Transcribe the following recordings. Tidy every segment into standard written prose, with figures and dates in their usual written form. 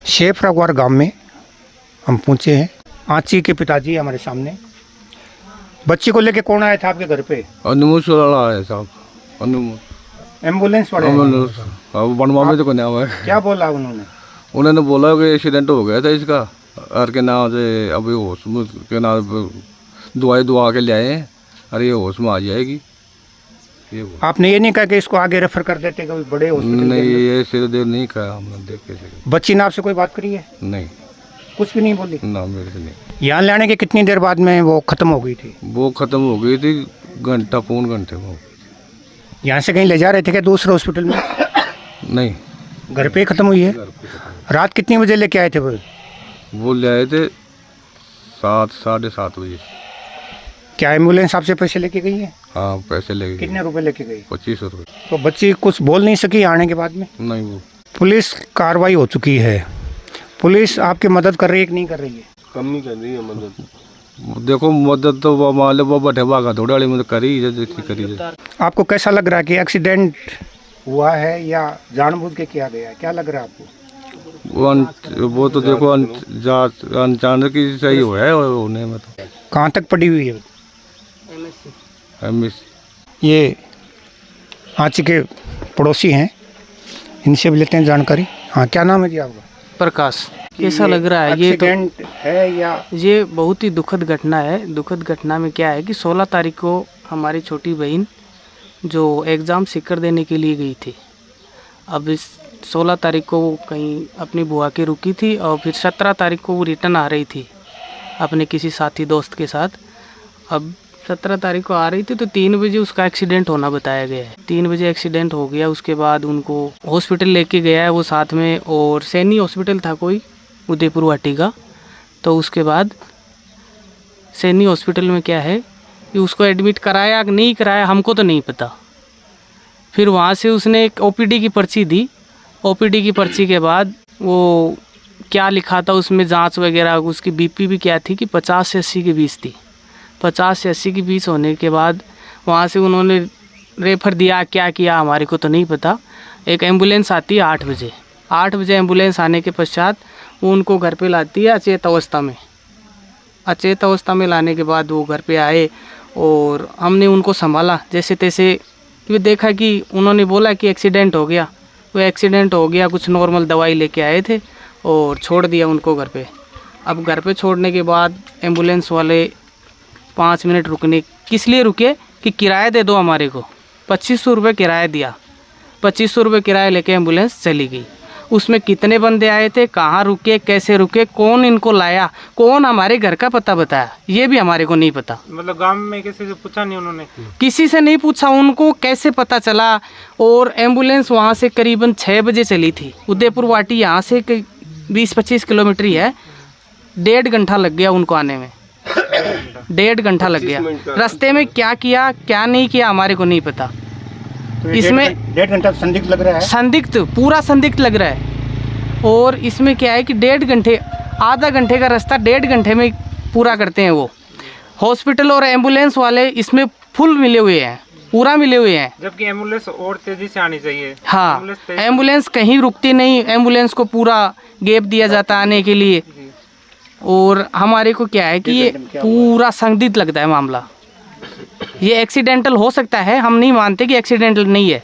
Chef रागवार गांव में हम पहुंचे हैं। आंची के पिताजी हमारे सामने। बच्ची को लेके कौन आया था आपके घर पे? अनुमोश वाला आया साहब। अनुमोश एम्बुलेंस वाले? बनवा में तो कोई नहीं आया। क्या बोला उन्होंने? उन्होंने बोला कि एक्सीडेंट हो गया था इसका और के नाम से अभी होश के नाम दवाई दुआ के ले आए हैं और ये होश में आ जाएगी। आपने ये नहीं कहा कि इसको आगे रेफर कर देते कभी बड़े हॉस्पिटल? नहीं, ये सिर देर नहीं कहा हमने। देख के बच्ची ने आपसे कोई बात करी है? नहीं, कुछ भी नहीं बोली ना मेरे से नहीं। यहाँ लाने के कितनी देर बाद में वो खत्म हो गई थी? वो खत्म हो गई थी घंटा पौन घंटे में। यहाँ से कहीं ले जा रहे थे क्या दूसरे हॉस्पिटल में? नहीं, घर पे ही खत्म हुई है। रात कितने बजे लेके आए थे वो ले आए थे 7 साढ़े 7 बजे। क्या एम्बुलेंस आपसे पैसे लेके गई है? हाँ, पैसे ले गए। कितने रुपए लेके गई? 25 रुपये। तो बच्ची कुछ बोल नहीं सकी आने के बाद में? नहीं, वो पुलिस कार्रवाई हो चुकी है। पुलिस आपकी मदद कर रही है कि नहीं कर रही है? कम नहीं कर रही है मदद। देखो मदद तो वो मान लो वो बटे भागा थोड़ी वाली मदद करी करी। आपको कैसा लग रहा है कि एक्सीडेंट हुआ है या जानबूझ के किया गया है? क्या लग रहा है आपको? वो तो देखो अनजान की सही हुआ है होने में। तो कहाँ तक पड़ी हुई है? एमएससी। ये आंची के पड़ोसी हैं, इनसे भी लेते हैं जानकारी। हाँ, क्या नाम है जी आपका? प्रकाश। कैसा लग रहा है? ये तो है या ये बहुत ही दुखद घटना है। दुखद घटना में क्या है कि 16 तारीख को हमारी छोटी बहन जो एग्ज़ाम सीकर देने के लिए गई थी, अब इस 16 तारीख को वो कहीं अपनी बुआ के रुकी थी और फिर 17 तारीख को वो रिटर्न आ रही थी अपने किसी साथी दोस्त के साथ। अब 17 तारीख को आ रही थी तो 3 बजे उसका एक्सीडेंट होना बताया गया है। 3 बजे एक्सीडेंट हो गया। उसके बाद उनको हॉस्पिटल लेके गया है वो साथ में, और सैनी हॉस्पिटल था कोई उदयपुर वाटी का। तो उसके बाद सैनी हॉस्पिटल में क्या है कि उसको एडमिट कराया कि नहीं कराया हमको तो नहीं पता। फिर वहाँ से उसने एक ओपीडी की पर्ची दी। ओपीडी की पर्ची के बाद वो क्या लिखा था उसमें जांच वगैरह, उसकी बीपी भी क्या थी कि 50 से 80 के बीच थी। 50 से 80 के बीच होने के बाद वहाँ से उन्होंने रेफ़र दिया, क्या किया हमारे को तो नहीं पता। एक एम्बुलेंस आती है 8 बजे। 8 बजे एम्बुलेंस आने के पश्चात वो उनको घर पे लाती है अचेत अवस्था में। अचेत अवस्था में लाने के बाद वो घर पे आए और हमने उनको संभाला जैसे तैसे। फिर देखा कि उन्होंने बोला कि एक्सीडेंट हो गया। वो एक्सीडेंट हो गया, कुछ नॉर्मल दवाई लेके आए थे और छोड़ दिया उनको घर पे। अब घर पे छोड़ने के बाद एम्बुलेंस वाले 5 मिनट रुकने किस लिए रुके कि किराया दे दो हमारे को। 2500 रुपये किराया दिया। 2500 रुपये किराया लेके एम्बुलेंस चली गई। उसमें कितने बंदे आए थे, कहाँ रुके, कैसे रुके, कौन इनको लाया, कौन हमारे घर का पता बताया, ये भी हमारे को नहीं पता। मतलब गांव में किसी से पूछा नहीं उन्होंने? किसी से नहीं पूछा। उनको कैसे पता चला? और एम्बुलेंस वहाँ से करीबन 6 बजे चली थी। उदयपुर वाटी यहाँ से 20-25 किलोमीटर ही है। 1.5 घंटा लग गया उनको आने में। 1.5 घंटा लग गया। रास्ते में क्या किया क्या नहीं किया हमारे को नहीं पता। तो इसमें 1.5 घंटा संदिग्ध लग रहा है। संदिग्ध, पूरा संदिग्ध लग रहा है। और इसमें क्या है कि 1.5 घंटे, आधा घंटे का रास्ता 1.5 घंटे में पूरा करते हैं वो। हॉस्पिटल और एम्बुलेंस वाले इसमें फुल मिले हुए हैं, पूरा मिले हुए हैं। जबकि एम्बुलेंस और तेजी से आनी चाहिए। हाँ, एम्बुलेंस कहीं रुकती नहीं। एम्बुलेंस को पूरा गैप दिया जाता आने के लिए। और हमारे को क्या है कि ये पूरा संदिग्ध लगता है मामला। ये एक्सीडेंटल हो सकता है, हम नहीं मानते कि एक्सीडेंटल नहीं है,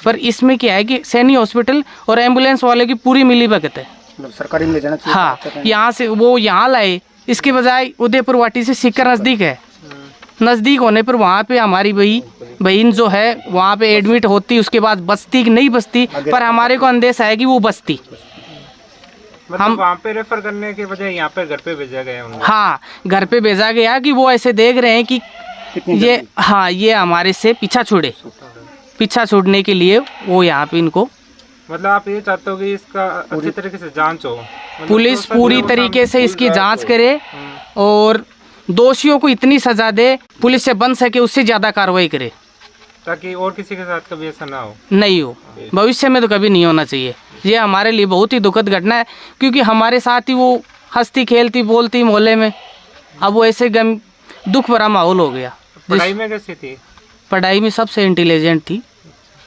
पर इसमें क्या है कि सैनी हॉस्पिटल और एम्बुलेंस वाले की पूरी मिली भगत है। सरकारी में ले जाना चाहिए। हाँ, यहाँ से वो यहाँ लाए, इसके बजाय उदयपुर वाटी से सीकर नज़दीक है। नज़दीक होने पर वहाँ पे हमारी बहन जो है वहाँ पे एडमिट होती, उसके बाद बचती कि नहीं बचती, पर हमारे को अंदेशा है कि वो बचती। मतलब हम वहाँ पे रेफर करने के बजाय यहाँ पे घर पे भेजा गया उनको। हाँ, घर पे भेजा गया कि वो ऐसे देख रहे हैं कि ये, हाँ, ये हमारे से पीछा छोड़ने के लिए वो यहाँ पे इनको। मतलब आप ये चाहते हो कि इसका अच्छी तरीके से जांच हो, पुलिस पूरी तरीके से इसकी जांच करे और दोषियों को इतनी सजा दे, पुलिस से बन सके उससे ज़्यादा कार्रवाई करे, ताकि और किसी के साथ कभी ऐसा ना हो, नहीं हो, भविष्य में तो कभी नहीं होना चाहिए। ये हमारे लिए बहुत ही दुखद घटना है, क्योंकि हमारे साथ ही वो हंसती खेलती बोलती मोहल्ले में, अब वो ऐसे दुख भरा माहौल हो गया। पढ़ाई में कैसी थी? पढ़ाई में सबसे इंटेलिजेंट थी।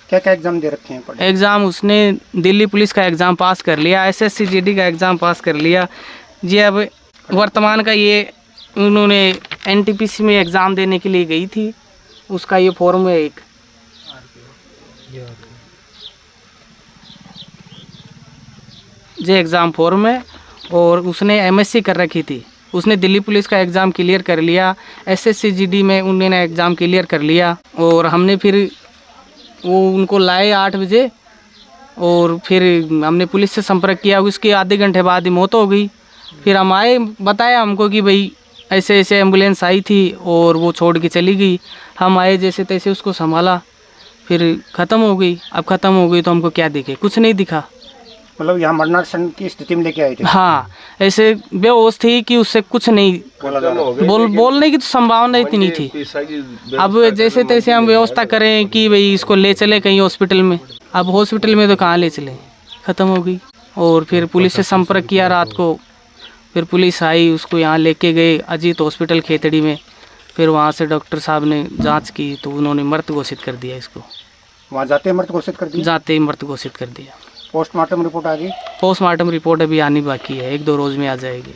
क्या क्या एग्जाम दे रखे हैं पढ़े? एग्ज़ाम उसने दिल्ली पुलिस का एग्ज़ाम पास कर लिया, SSC GD का एग्ज़ाम पास कर लिया जी। अब वर्तमान का ये उन्होंने NTPC में एग्ज़ाम देने के लिए गई थी, उसका ये फॉर्म है एक। ये एग्ज़ाम फॉर्म है और उसने MSc कर रखी थी। उसने दिल्ली पुलिस का एग्ज़ाम क्लियर कर लिया, SSC GD में उन्होंने एग्ज़ाम क्लियर कर लिया और हमने फिर वो उनको लाए 8 बजे और फिर हमने पुलिस से संपर्क किया। उसके आधे घंटे बाद ही मौत हो गई। फिर हम आए, बताया हमको कि भाई ऐसे ऐसे एम्बुलेंस आई थी और वो छोड़ के चली गई। हम आए, जैसे तैसे उसको संभाला, फिर ख़त्म हो गई। अब ख़त्म हो गई तो हमको क्या दिखे? कुछ नहीं दिखा। मतलब यहाँ मरणासन की स्थिति में लेके आए थे? हाँ, ऐसे बेहोश थी कि उससे कुछ नहीं बोलने की तो संभावना इतनी थी। अब जैसे तैसे हम व्यवस्था करें कि भाई इसको ले चले कहीं हॉस्पिटल में। अब हॉस्पिटल में तो कहाँ ले चले, ख़त्म हो गई। और फिर पुलिस से संपर्क किया रात को, फिर पुलिस आई, उसको यहाँ लेके गए अजीत हॉस्पिटल खेतड़ी में। फिर वहाँ से डॉक्टर साहब ने जांच की तो उन्होंने मृत घोषित कर दिया इसको। वहाँ जाते ही मृत घोषित कर दिया? जाते ही मृत घोषित कर दिया। पोस्टमार्टम रिपोर्ट आ गई? पोस्टमार्टम रिपोर्ट अभी आनी बाकी है, 1-2 रोज़ में आ जाएगी।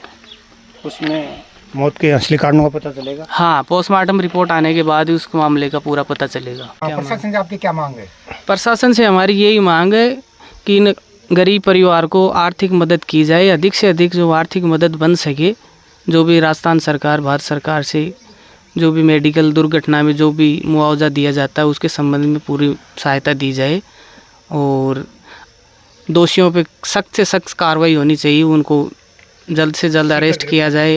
उसमें मौत के असली कारणों का पता चलेगा? हाँ, पोस्टमार्टम रिपोर्ट आने के बाद ही उस मामले का पूरा पता चलेगा। प्रशासन से आपकी क्या मांग है? प्रशासन से हमारी यही मांग है कि इन गरीब परिवार को आर्थिक मदद की जाए, अधिक से अधिक जो आर्थिक मदद बन सके। जो भी राजस्थान सरकार, भारत सरकार से जो भी मेडिकल दुर्घटना में जो भी मुआवजा दिया जाता है उसके संबंध में पूरी सहायता दी जाए और दोषियों पे सख्त से सख्त कार्रवाई होनी चाहिए। उनको जल्द से जल्द अरेस्ट किया जाए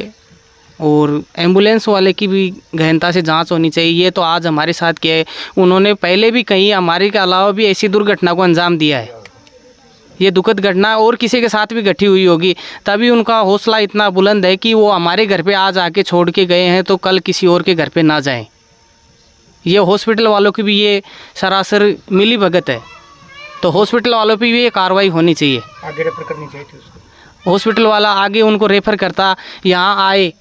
और एम्बुलेंस वाले की भी गहनता से जांच होनी चाहिए। ये तो आज हमारे साथ किया है, उन्होंने पहले भी कहीं हमारे के अलावा भी ऐसी दुर्घटना को अंजाम दिया है। ये दुखद घटना और किसी के साथ भी घटी हुई होगी, तभी उनका हौसला इतना बुलंद है कि वो हमारे घर पे आज आके छोड़ के गए हैं तो कल किसी और के घर पे ना जाएं। ये हॉस्पिटल वालों की भी ये सरासर मिली भगत है, तो हॉस्पिटल वालों पे भी ये कार्रवाई होनी चाहिए। आगे रेफर करनी चाहिए थी उसको। हॉस्पिटल वाला आगे उनको रेफ़र करता, यहाँ आए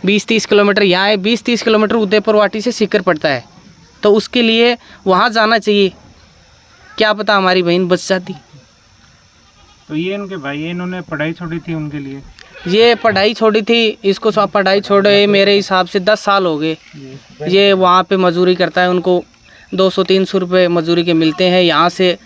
20-30 किलोमीटर, यहाँ आए 20-30 किलोमीटर उदयपुर वाटी से सीकर पड़ता है, तो उसके लिए वहाँ जाना चाहिए। क्या पता हमारी बहन बच जाती। तो ये इनके भाई, इन्होंने पढ़ाई छोड़ी थी उनके लिए? ये पढ़ाई छोड़ी थी, इसको सब पढ़ाई छोड़े मेरे हिसाब से 10 साल हो गए। ये वहाँ पे मजदूरी करता है, उनको 200-300 रुपये मजदूरी के मिलते हैं। यहाँ से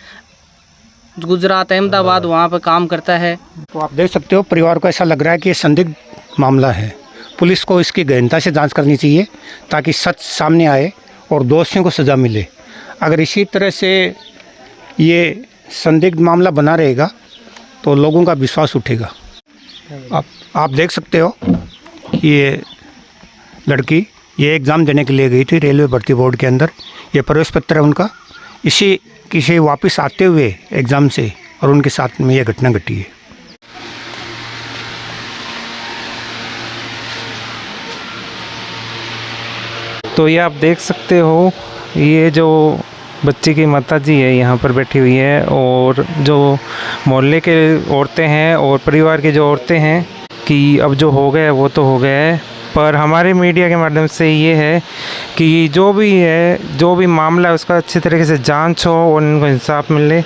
गुजरात, अहमदाबाद वहाँ पे काम करता है। तो आप देख सकते हो, परिवार को ऐसा लग रहा है कि ये संदिग्ध मामला है। पुलिस को इसकी गहनता से जांच करनी चाहिए ताकि सच सामने आए और दोषियों को सज़ा मिले। अगर इसी तरह से ये संदिग्ध मामला बना रहेगा तो लोगों का विश्वास उठेगा। आप देख सकते हो, ये लड़की ये एग्ज़ाम देने के लिए गई थी रेलवे भर्ती बोर्ड के अंदर। ये प्रवेश पत्र है उनका। इसी किसी वापस आते हुए एग्ज़ाम से और उनके साथ में ये घटना घटी है। तो ये आप देख सकते हो, ये जो बच्ची की माताजी है यहाँ पर बैठी हुई है और जो मोहल्ले के औरतें हैं और परिवार की जो औरतें हैं कि अब जो हो गया वो तो हो गया है, पर हमारे मीडिया के माध्यम से ये है कि जो भी है, जो भी मामला है उसका अच्छी तरीके से जांच हो और इनको इंसाफ मिले।